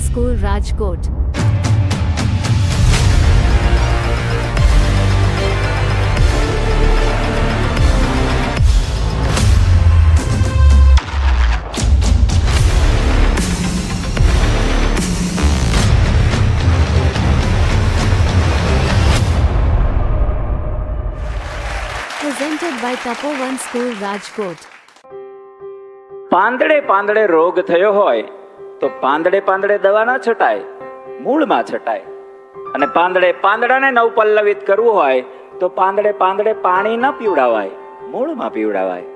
School, Rajkot. Presented by Tapovan School, Rajkot. પાંદડે પાંદડે રોગ થયો હોય તો પાંદડે પાંદડે દવા ના છટાય, મૂળમાં છટાય. અને પાંદડે પાંદડાને નવપલ્લવિત કરવું હોય તો પાંદડે પાંદડે પાણી ન પીવડાવાય, મૂળમાં પીવડાવાય.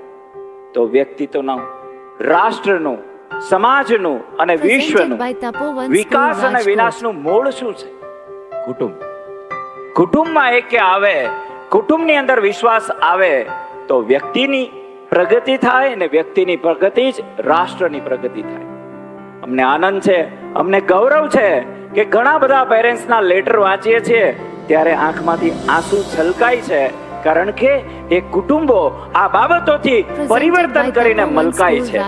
તો વ્યક્તિત્વનું, રાષ્ટ્રનું, સમાજનું અને વિશ્વનું વિકાસ અને વિનાશનું મૂળ શું છે? કુટુંબ. કુટુંબમાં એકે આવે, કુટુંબની અંદર વિશ્વાસ આવે તો વ્યક્તિની પ્રગતિ થાય, અને વ્યક્તિની પ્રગતિ જ રાષ્ટ્રની પ્રગતિ થાય. અમને આનંદ છે, અમને ગૌરવ છે કે ઘણા બધા પેરેન્ટ્સના લેટર વાંચીએ છીએ ત્યારે આંખમાંથી આંસુ છલકાય છે, કારણ કે એ કુટુંબો આ બાબતોથી પરિવર્તન કરીને મલકાય છે.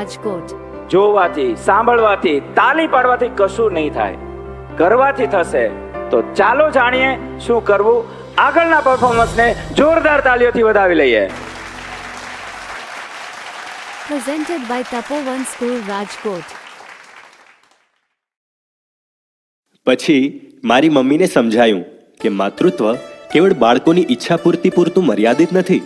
જોવાથી, સાંભળવાથી, તાલી પાડવાથી કશું નહીં થાય, કરવાથી થશે. તો ચાલો જાણીએ શું કરવું. આગળના પરફોર્મન્સને જોરદાર તાલીઓથી વધાવી લઈએ. Presented by Tapovan School, Rajkot. પછી મારી મમ્મીને સમજાયું કે માતૃત્વ કેવળ બાળકોની ઈચ્છા પૂર્તિ પૂરતું મર્યાદિત નથી,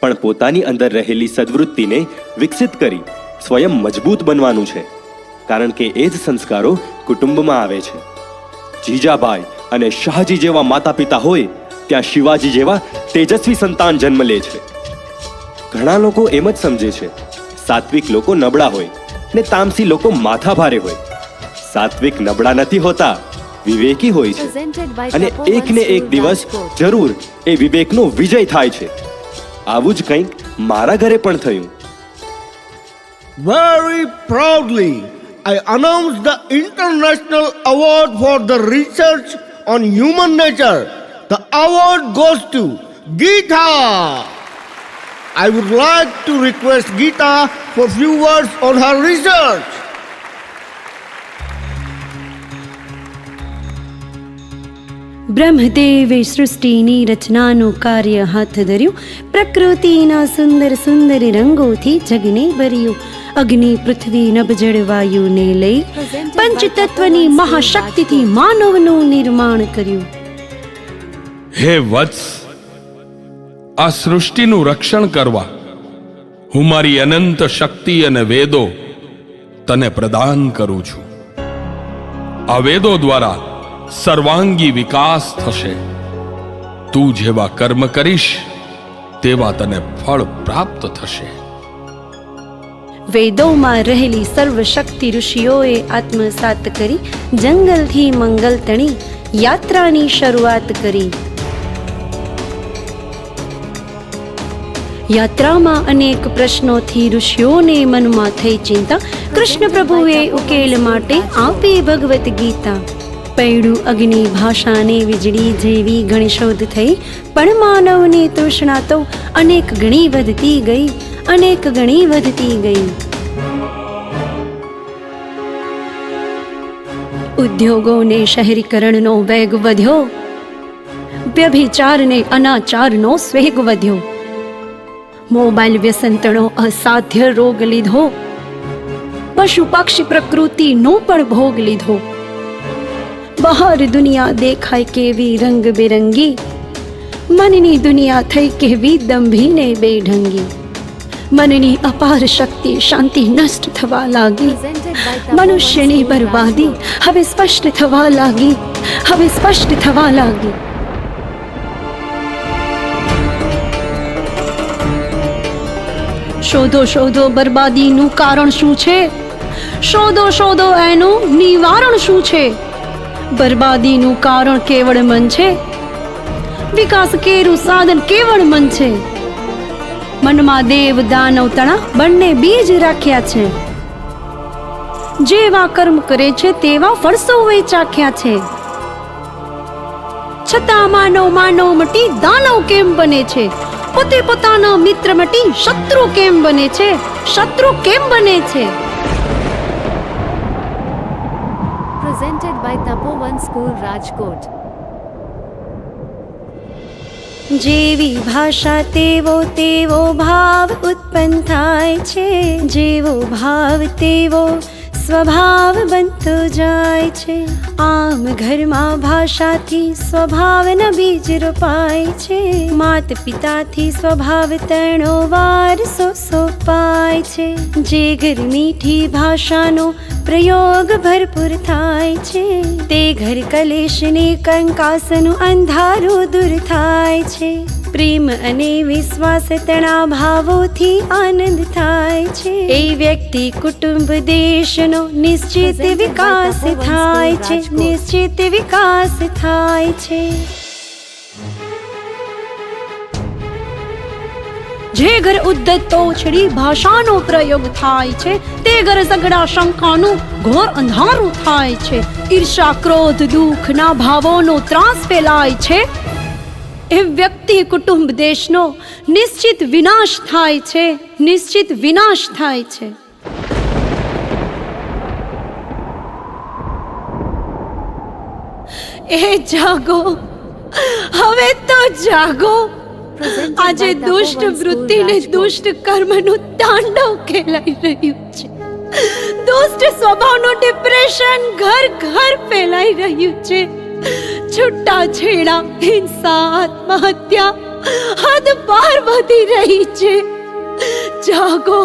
પણ પોતાની અંદર રહેલી સદ્વૃત્તિને વિકસિત કરી સ્વયં મજબૂત બનવાનું છે, કારણ કે એ જ સંસ્કારો કુટુંબમાં આવે છે. જીજાબાઈ અને શાહજી જેવા માતા પિતા હોય ત્યાં શિવાજી જેવા તેજસ્વી સંતાન જન્મ લે છે. ઘણા લોકો એમ જ સમજે છે સાત્વિક લોકો નબળા હોય ને તામસી લોકો માથા ભારે હોય. સાત્વિક નબળા નથી હોતા, વિવેકી હોય છે, અને એક ને એક દિવસ જરૂર એ વિવેકનો વિજય થાય છે. આવું જ કંઈક મારા ઘરે પણ થયું. Very proudly, I announce the International Award for the Research on Human Nature. The award goes to Geeta. I would like to request Geeta for few words on her research. બ્રહ્મદેવે સૃષ્ટિની રચનાનું કાર્ય હાથ ધર્યું, પ્રકૃતિના સુંદર સુંદર રંગોથી જગને ભર્યું. અગ્નિ, પૃથ્વી, નભ, જળ, વાયુને લઈ પંચતત્વની મહાશક્તિથી માનવનું નિર્માણ કર્યું. હે વત્સ, આ સૃષ્ટિનું રક્ષણ કરવા હું મારી અનંત શક્તિ અને વેદો તને પ્રદાન કરું છું. આ વેદો દ્વારા સર્વાંગી વિકાસ થશે. તું જેવા કર્મ કરીશ તેવા તને ફળ પ્રાપ્ત થશે. વેદોમાં રહેલી સર્વશક્તિ ઋષિઓએ આત્મસાત કરી જંગલથી મંગલ તણી યાત્રાની શરૂઆત કરી. યાત્રામાં અનેક પ્રશ્નોથી ઋષિઓને મનમાં થઈ ચિંતા. કૃષ્ણ પ્રભુએ ઉકેલ માટે આપી ભગવત ગીતા. પૈડું અગ્નિ, ભાષાને વીજળી જેવી ઘણી શોધ થઈ, પણ માનવની તૃષ્ણા તો અનેક ગણી વધતી ગઈ, અનેક ગણી વધતી ગઈ. ઉદ્યોગોને શહેરીકરણનો વેગ વધ્યો, વ્યભિચારને અનાચારનો સ્વેગ વધ્યો. મોબાઈલ વ્યસનતણો અસાધ્ય રોગ લીધો, પશુ પક્ષી પ્રકૃતિનો પણ ભોગ લીધો. બહાર દુનિયા દેખાય કેવી રંગબેરંગી, મનની દુનિયા થઈ કેવી દંભીને બેઢંગી. મનની અપાર શક્તિ શાંતિ નષ્ટ થવા લાગી. મનુષ્યની બરબાદી હવે સ્પષ્ટ થવા લાગી, હવે સ્પષ્ટ થવા લાગી. શોધો શોધો બરબાદીનું કારણ શું છે, શોધો શોધો એનું નિવારણ શું છે. બરબાદીનું કારણ કેવળ મન છે, વિકાસ કેરું સાધન કેવળ મન છે. મનમાં દેવ દાનવ તણા બંને બીજ રાખ્યા છે. જેવા કર્મ કરે છે તેવા ફળ સૌએ ચાખ્યા છે. છતાં માનવ મટી દાનવ કેમ બને છે, પોતે પોતાના મિત્ર મટી શત્રુ કેમ બને છે, શત્રુ કેમ બને છે. Presented by Tapovan School, Rajkot. જેવી ભાષા તેવો તેવો ભાવ ઉત્પન્ન થાય છે, જેવો ભાવ તેવો સ્વભાવ બનતો જાય છે. આમ ઘરમાં ભાષાથી સ્વભાવના બીજ રોપાય છે, માત પિતાથી સ્વભાવ તણો વારસો સોપાય છે. જે ઘર મીઠી ભાષાનો પ્રયોગ ભરપૂર થાય છે, તે ઘર કલેશને કંકાસનું અંધારું દૂર થાય છે. પ્રેમ અને વિશ્વાસ તણા ભાવોથી આનંદ થાય છે. એ વ્યક્તિ કુટુંબ દેશનો નિશ્ચિત વિકાસ થાય છે, નિશ્ચિત વિકાસ થાય છે. જે ઘર ઉદ્ધત તોછડી ભાષાનો પ્રયોગ થાય છે, તે ઘર ઝઘડા શંકાનું ઘોર અંધારું થાય છે. ઈર્ષા ક્રોધ દુઃખના ભાવોનો ત્રાસ ફેલાય છે. એ વ્યક્તિ કુટુંબ દેશનો નિશ્ચિત વિનાશ થાય છે, નિશ્ચિત વિનાશ થાય છે. એ જાગો, હવે તો જાગો. આજે દુષ્ટ વૃત્તિને દુષ્ટ કર્મનું તાંડવ ખેલાઈ રહ્યું છે. દુષ્ટ સ્વભાવનું ડિપ્રેશન ઘર ઘર ફેલાઈ રહ્યું છે. છૂટા છેડા, હિંસા, આત્મહત્યા હદ પાર વધી રહી છે. જાગો,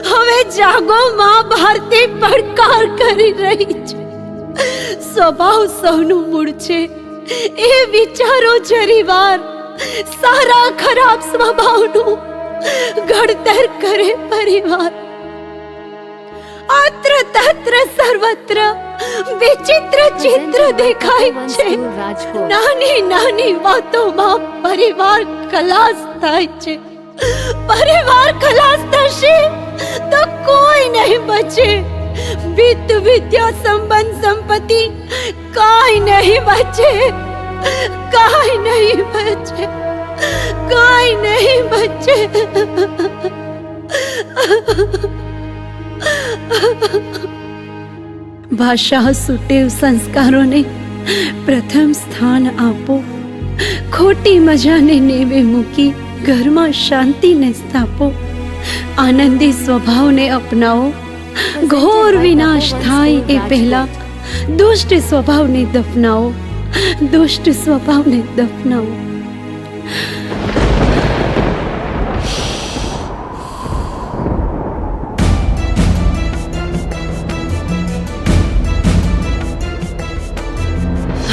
હવે જાગો. માં ભારતી પડકાર કરી રહી છે. સ્વભાવ સૌનું મૂળ છે. એ વિચારો જરીવાર સારા ખરાબ સ્વભાવનું ઘડતર કરે પરિવાર. અત્ર તત્ર સર્વત્ર વિચિત્ર ચિત્ર દેખાય છે. નાની નાની વાતોમાં પરિવાર ખલાસ થાય છે. પરિવાર ખલાસ થશે તો કોઈ નહીં બચે. વિત્ત વિદ્યા સંબંધ સંપત્તિ કાંઈ નહીં બચે, કાંઈ નહીં બચે, કાંઈ નહીં બચે. ભાષા સુટેવ સંસ્કારોને પ્રથમ સ્થાન આપો. ખોટી મજાને નેવે મૂકી ઘરમાં શાંતિને સ્થાપો. આનંદી સ્વભાવને અપનાવો. ઘોર વિનાશ થાય એ પહેલા દુષ્ટ સ્વભાવને દફનાવો, દુષ્ટ સ્વભાવને દફનાવો.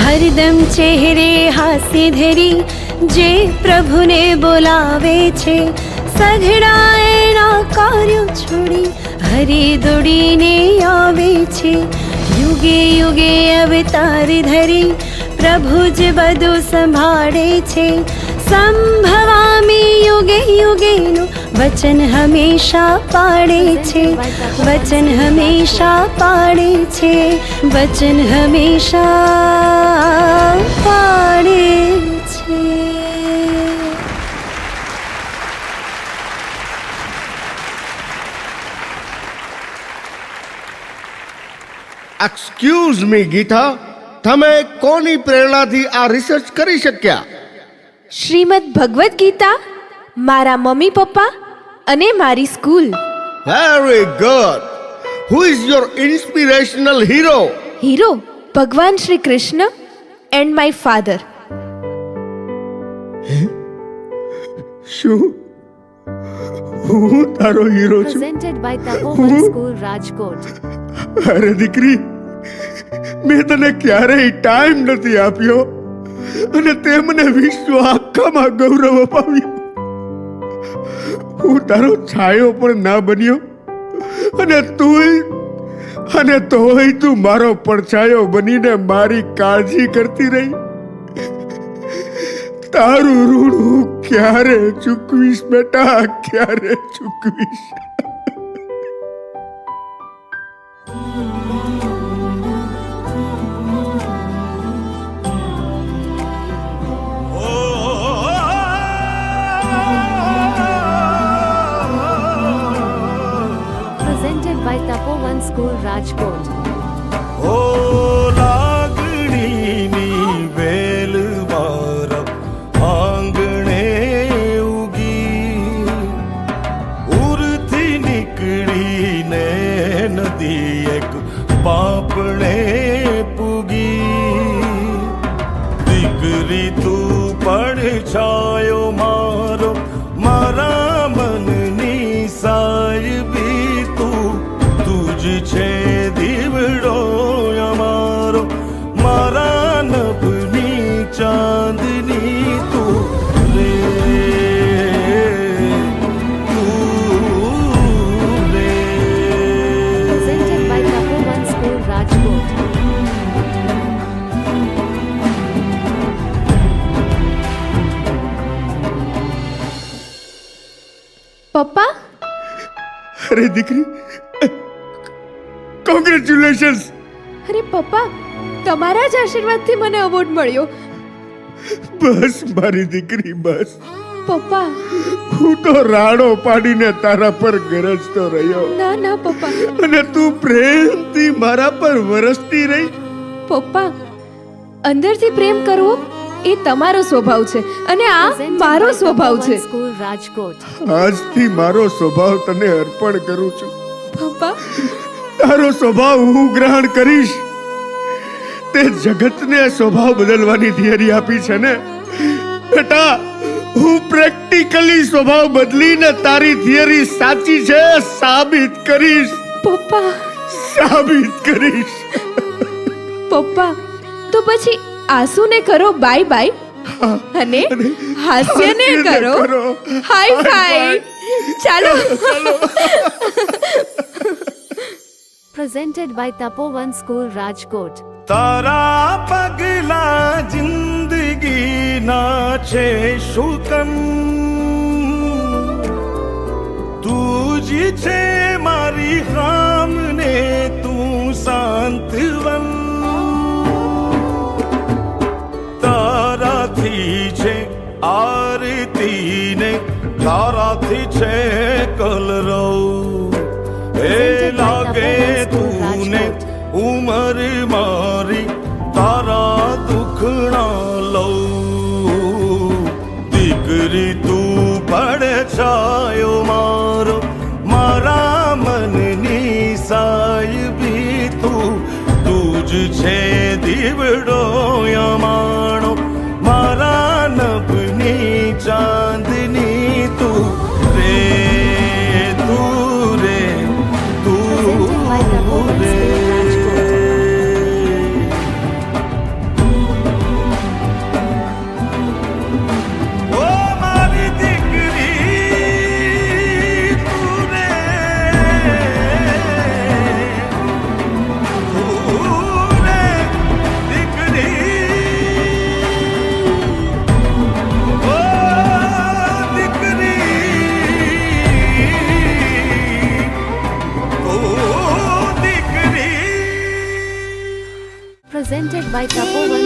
હરદમ ચહેરે હાસ્ય ધરી જે પ્રભુને બોલાવે છે, સઘળા એના કાર્યો છોડી હરી દોડીને આવે છે. યુગે યુગે અવતાર ધરી પ્રભુ જ બધું સંભાળે છે. સંભવામી યુગે યુગેનું વચન હંમેશા પાડે છે, વચન હંમેશા પાડે છે, વચન હંમેશા પાડે છે. એક્સક્યુઝ મી ગીતા, તમે કોની પ્રેરણાથી આ રિસર્ચ કરી શક્યા? શ્રીમદ ભગવદ્ ગીતા, મારા મમ્મી પપ્પા અને મારી school. Very good. Who is your inspirational hero? Hero ભગવાન Shri Krishna and my father. શું હું તારો હીરો છું? Presented by Tapovan School, Rajkot. અરે દીકરી, મેં તને ક્યારેય ટાઈમ નથી આપ્યો અને તે મને વિશ્વ આખામાં ગૌરવ અપાવ્યું. હું તારો છાયો પણ ના બન્યો અને તોય તું મારો પડછાયો બનીને મારી કાળજી કરતી રહી. તારું ઋણ હું ક્યારે ચૂકવીશ બેટા, ક્યારે ચૂકવીશ? Presented by Tapovan School, Rajkot. Oh, la છાયો મારો મારા મનની સાહેબી તું જ છે દીવડો અમારો મારા નભની ચાંદની તું રે તું રે. Presented by Tapovan School, Rajkot. પપ્પા અરે દીકરી, કોંગ્રેચ્યુલેશન્સ. અરે પપ્પા, તમારા જ આશીર્વાદથી મને અવોર્ડ મળ્યો. બસ મારી દીકરી બસ. પપ્પા, હું તો રાડો પાડીને તારા પર ગરજતો રહ્યો ના ના પપ્પા. અને તું પ્રેમથી મારા પર વરસતી રહી. પપ્પા, અંદરથી પ્રેમ કરવો એ તમારો સ્વભાવ છે અને આ Presented મારો by સ્વભાવ Tapovan છે. School, Rajkot. આજથી મારો સ્વભાવ તને અર્પણ કરું છું. પપ્પા, તારો સ્વભાવ હું ગ્રહણ કરીશ. તે જગતને સ્વભાવ બદલવાની થિયરી આપી છે ને બેટા, હું પ્રેક્ટિકલી સ્વભાવ બદલીને તારી થિયરી સાચી છે સાબિત કરીશ. પપ્પા, સાબિત કરીશ. પપ્પા, તો પછી આંસુને કરો બાય બાય અને હાસ્યને કરો હાઈ ફાઈ. ચાલો. Presented by Tapovan School, Rajkot. તારા પગલા જિંદગીના છે શુકન તું જ છે મારી હામને તું શાંતવન તારાથી છે આરતી ને તારાથી છે કલરવ એ લાગે તું ઉમર મારી તારા દુખણા લઉં દીકરી તું પડે છાયો મારો મારા મનની સાહેબી તું જ છે દીવડો અમાણો મારા નભની ચાંદની તું રે તું રે Presented by Tapovan તું રે. School, Rajkot. ઓ મારી દીકરી તું રે દીકરી ઓ દીકરી Presented by Tapovan